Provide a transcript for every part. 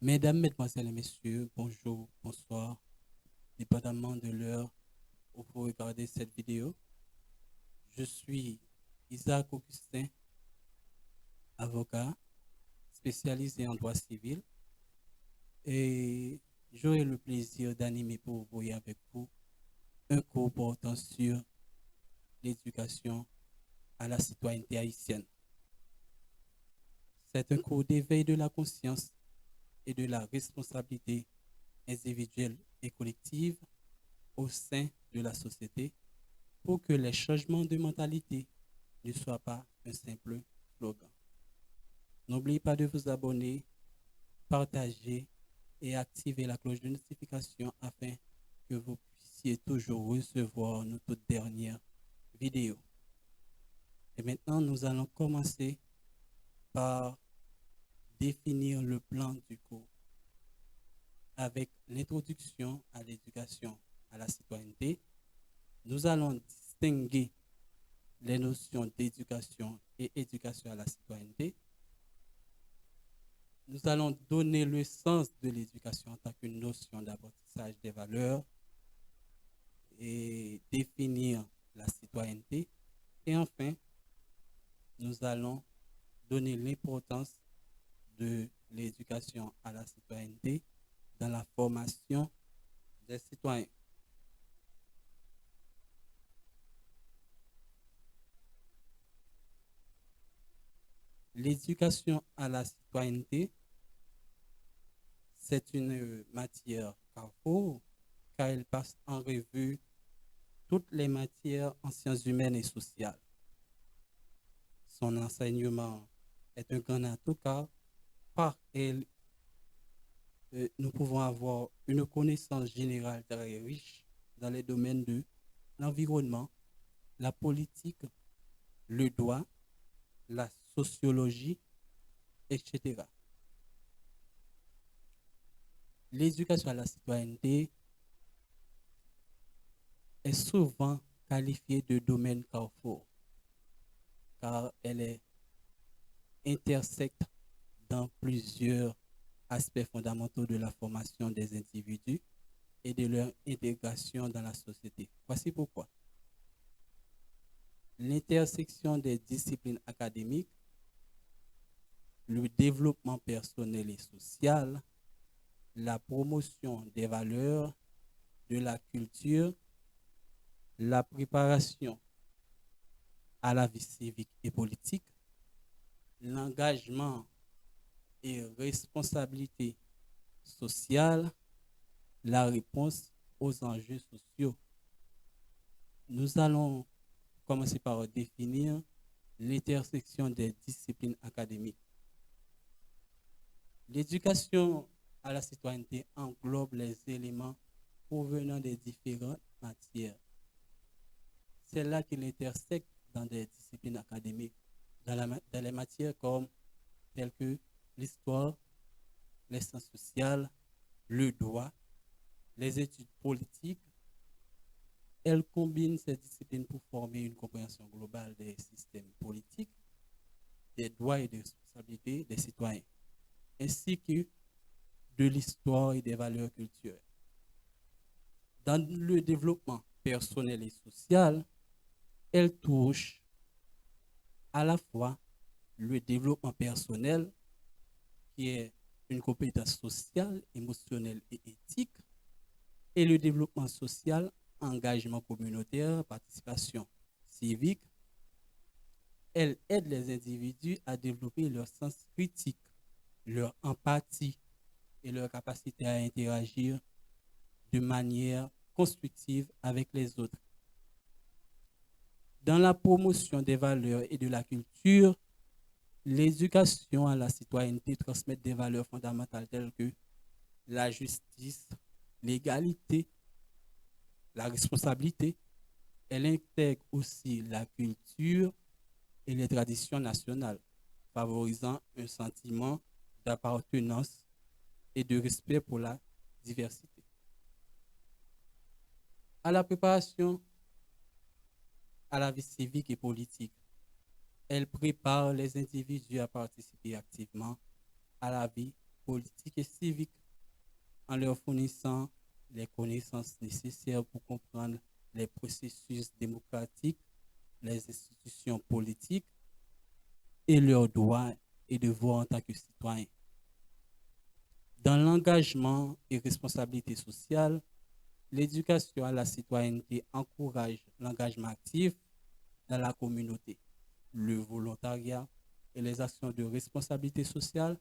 Mesdames, Mesdemoiselles et Messieurs, bonjour, bonsoir, dépendamment de l'heure où vous regardez cette vidéo. Je suis Isaac Augustin, avocat spécialisé en droit civil et j'aurai le plaisir d'animer pour vous et avec vous un cours portant sur l'éducation à la citoyenneté haïtienne. C'est un cours d'éveil de la conscience et de la responsabilité individuelle et collective au sein de la société pour que les changements de mentalité ne soient pas un simple slogan. N'oubliez pas de vous abonner, partager et activer la cloche de notification afin que vous puissiez toujours recevoir nos toutes dernières vidéos. Et maintenant, nous allons commencer par définir le plan du cours avec l'introduction à l'éducation à la citoyenneté. Nous allons distinguer les notions d'éducation et éducation à la citoyenneté. Nous allons donner le sens de l'éducation en tant qu'une notion d'apprentissage des valeurs et définir la citoyenneté. Et enfin, nous allons donner l'importance de l'éducation à la citoyenneté dans la formation des citoyens. L'éducation à la citoyenneté, c'est une matière carrefour car elle passe en revue toutes les matières en sciences humaines et sociales. Son enseignement est un grand atout car par elle, nous pouvons avoir une connaissance générale très riche dans les domaines de l'environnement, la politique, le droit, la sociologie, etc. L'éducation à la citoyenneté est souvent qualifiée de domaine carrefour car elle est intersecte dans plusieurs aspects fondamentaux de la formation des individus et de leur intégration dans la société. Voici pourquoi. L'intersection des disciplines académiques, le développement personnel et social, la promotion des valeurs, de la culture, la préparation à la vie civique et politique, l'engagement et responsabilité sociale, la réponse aux enjeux sociaux. Nous allons commencer par définir l'intersection des disciplines académiques. L'éducation à la citoyenneté englobe les éléments provenant des différentes matières. C'est là qu'il intersecte dans des disciplines académiques, dans les matières comme telles que l'histoire, les sciences sociales, le droit, les études politiques. Elle combine ces disciplines pour former une compréhension globale des systèmes politiques, des droits et des responsabilités des citoyens, ainsi que de l'histoire et des valeurs culturelles. Dans le développement personnel et social, elle touche à la fois le développement personnel, qui est une compétence sociale, émotionnelle et éthique, et le développement social, engagement communautaire, participation civique. Elle aide les individus à développer leur sens critique, leur empathie et leur capacité à interagir de manière constructive avec les autres. Dans la promotion des valeurs et de la culture, l'éducation à la citoyenneté transmet des valeurs fondamentales telles que la justice, l'égalité, la responsabilité. Elle intègre aussi la culture et les traditions nationales, favorisant un sentiment d'appartenance et de respect pour la diversité. À la préparation à la vie civique et politique, elle prépare les individus à participer activement à la vie politiques et civiques en leur fournissant les connaissances nécessaires pour comprendre les processus démocratiques, les institutions politiques et leurs droits et devoirs en tant que citoyens. Dans l'engagement et responsabilité sociale, l'éducation à la citoyenneté encourage l'engagement actif dans la communauté, le volontariat et les actions de responsabilité sociale.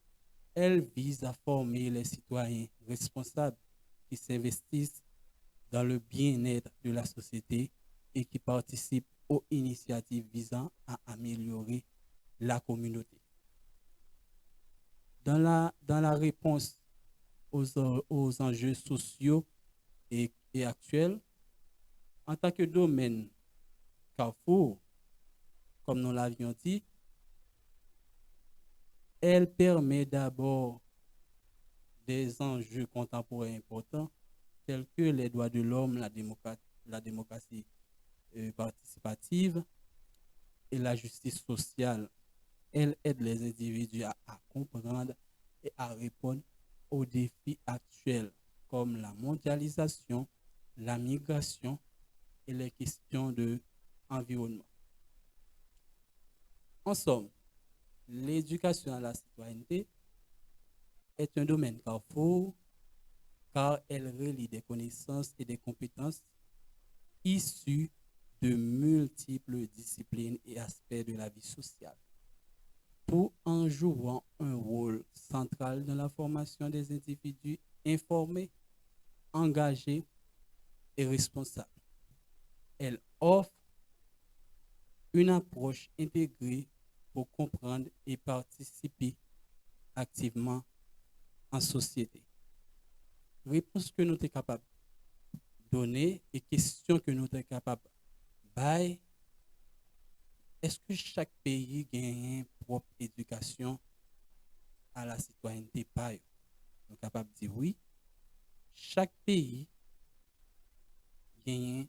Elle vise à former les citoyens responsables qui s'investissent dans le bien-être de la société et qui participent aux initiatives visant à améliorer la communauté. Dans la réponse aux enjeux sociaux et actuels, en tant que domaine carrefour, comme nous l'avions dit, elle permet d'abord des enjeux contemporains importants tels que les droits de l'homme, la démocratie participative et la justice sociale. Elle aide les individus à comprendre et à répondre aux défis actuels comme la mondialisation, la migration et les questions de environnement. En somme, l'éducation à la citoyenneté est un domaine carrefour car elle relie des connaissances et des compétences issues de multiples disciplines et aspects de la vie sociale, tout en jouant un rôle central dans la formation des individus informés, engagés et responsables. Elle offre une approche intégrée pour comprendre et participer activement en société. Réponse que nous sommes capables de donner et questions que nous sommes capables de bailler. Est-ce que chaque pays gagne une propre éducation à la citoyenneté? Pas. Nous sommes capables de dire oui. Chaque pays gagne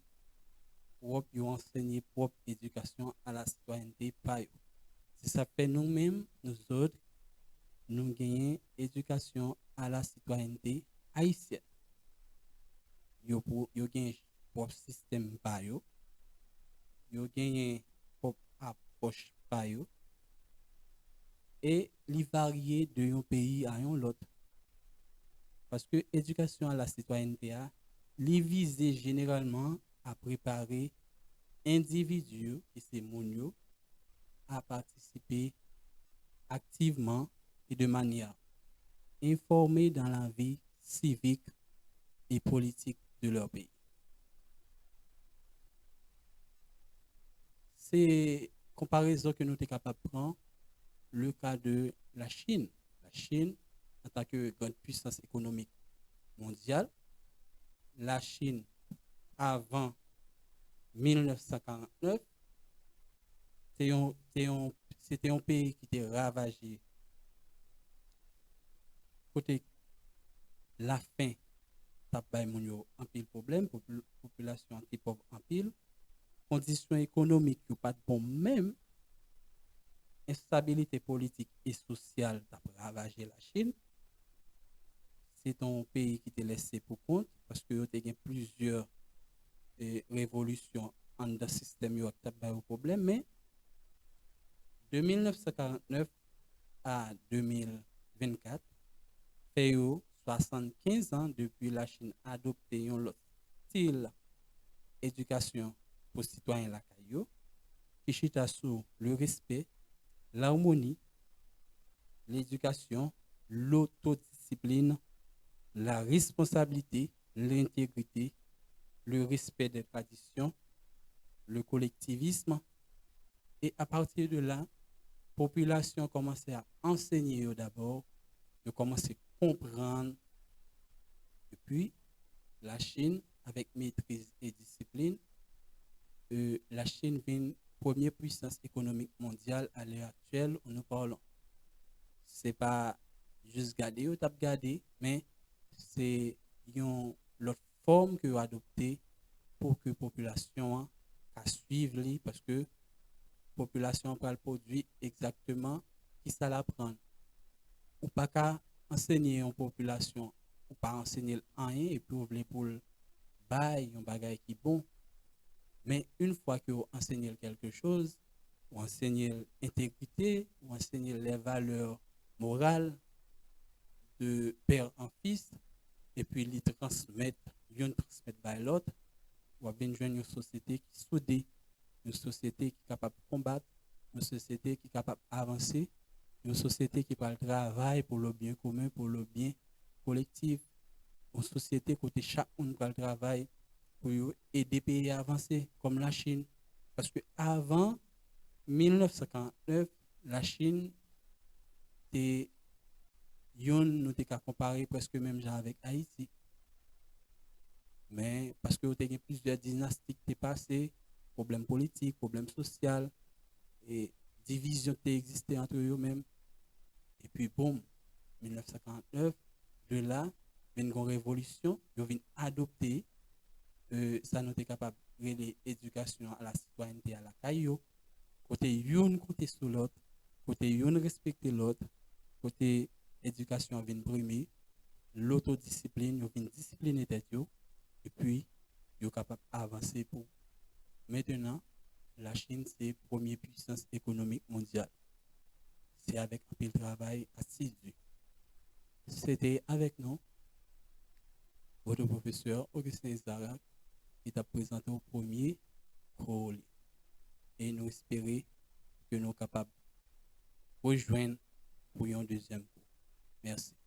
propre enseigner propre éducation à la citoyenneté. Pas. Si ça fait nous-mêmes, nous autres, nous gagnons éducation à la citoyenneté haïtienne. Yo gagne propre système pa yo gagne propre approche pa yo et li varie de un pays à un autre. Parce que éducation à la citoyenneté a li vise généralement à préparer individus et ces moun à participer activement et de manière informée dans la vie civique et politique de leur pays. C'est comparaison que nous sommes capables de prendre le cas de la Chine. La Chine, en tant que grande puissance économique mondiale, la Chine, avant 1949, c'était un pays qui était ravagé côté la faim t'a bay moun yo en pile problème, population anti pauvre en pile, conditions économiques yo pas bon même, instabilité politique et sociale t'a ravagé la Chine. C'est un pays qui te laissé pour compte parce que y a plusieurs révolutions en dans système yo t'a bay au problème, mais de 1949 à 2024 fait 75 ans depuis la Chine a adopté un style éducation pour citoyens la caillou qui chita sur le respect, l'harmonie, l'éducation, l'autodiscipline, la responsabilité, l'intégrité, le respect des traditions, le collectivisme. Et à partir de là, la population commençait à enseigner d'abord, de commencer à comprendre. Et puis, la Chine, avec maîtrise et discipline, la Chine vient première puissance économique mondiale à l'heure actuelle où nous parlons. C'est pas juste garder ou tap garder, mais c'est une l'autre forme que adopter pour que la population a suivre parce que la population peut le produit exactement qui ça la prendre ou pas qu'à enseigner une population ou pas enseigner rien et puis vous voulez pour le bail, un bagage qui est bon. Mais une fois que vous enseignez quelque chose, vous enseignez l'intégrité, vous enseignez les valeurs morales de père en fils, et puis ils transmettent, ils transmettent par l'autre, vous avez une société qui est soudée, une société qui est capable de combattre, une société qui est capable d'avancer, une société qui parle travail pour le bien commun, pour le bien collectif, une société côté chaque monde qui travail pour aider les pays à avancer, comme la Chine. Parce que avant 1949, la Chine, nous avons comparé presque même genre avec Haïti. Mais parce que vous avez plusieurs dynastiques qui passées, problèmes politiques, problèmes sociaux, et division qui existait entre eux-mêmes. Et puis, boum, 1949, de là, il y a une révolution, ils ont adopté, ça nous est capable de l'éducation à la citoyenneté à la caillou, côté une côté sur l'autre, côté une respecter l'autre, côté éducation vient premier, l'autodiscipline, ils viennent discipliner tête et puis ils sont capables d'avancer pour maintenant la Chine c'est la première puissance économique mondiale. C'est avec un peu de travail assidu. C'était avec nous votre professeur Augustin Zara qui t'a présenté au premier cours et nous espérons que nous sommes capables de rejoindre pour un deuxième cours. Merci.